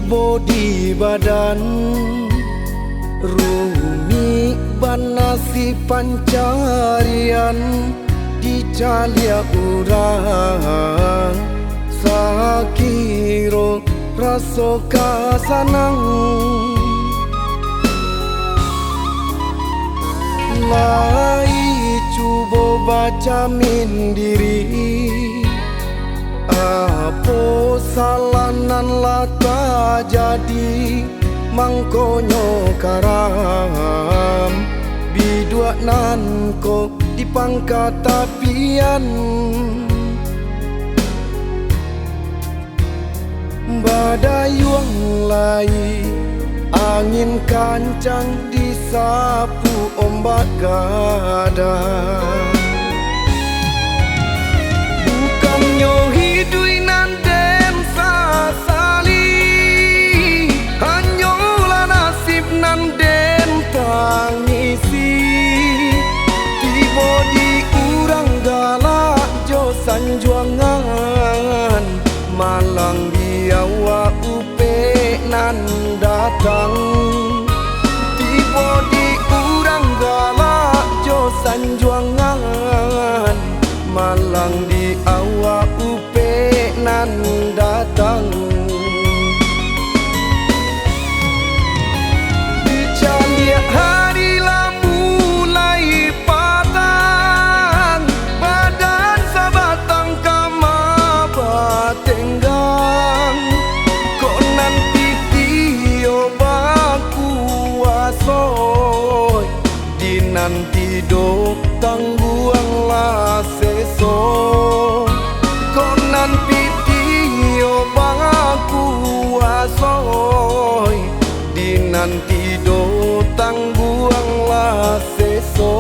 bodi badan rumi banasi pancarian di calia urang sakiro raso kasanang lai cubo baca mindiri apo salanan lata jadi mangkonyo karam bidua nanko di pangkat tapian badayuang lai angin kancang disapu ombak gada bukannya hidui nanden sasali hanyolah nasib nanden tangisi tiba di urang galak jo sanjuangan malang biawa upe nan datang tiba di urang galak jo sanjuangan malang di awak upe nan datang dicalia hari lah mulai patang badan sabatang kama batenggang kok nanti tio baku asoy di nanti do tangguang lah seso kok nanti tio baku asoy di nanti do tangguang lah seso.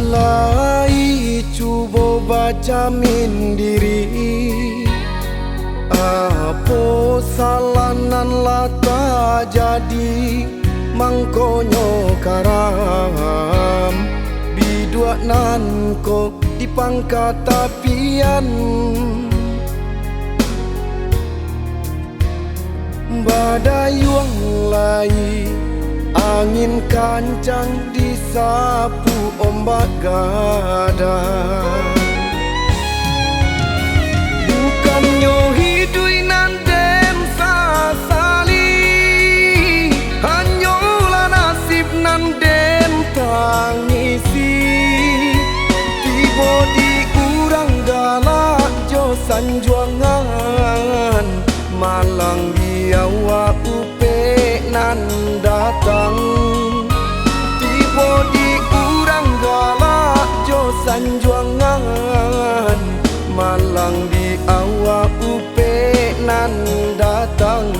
Lai cubo baca mindiri apo salanan lata jadi mangkonyo karam bidua nanko di pangkat tapian badayuang lai angin kancang disapu ombak gada bukannya hidui nanden sasali hanyolah nasib nanden tangisi tiba di urang galak jo sanjuangan malang biawa upe nan datang tiba di urang galak jo sanjuangan malang di awak upe nan datang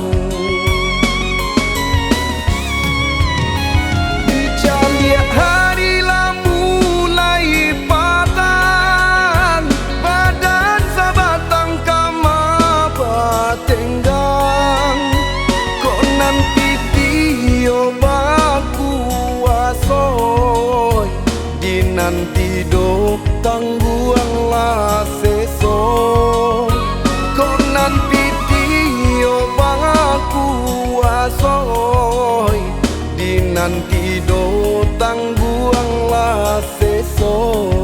dicalia hari lah mulai patang badan sabatang kama batenggang kok nanti tio baku asoy di nanti do tangguang lah seso kok nanti tio baku asoy di nanti do tangguang lah seso.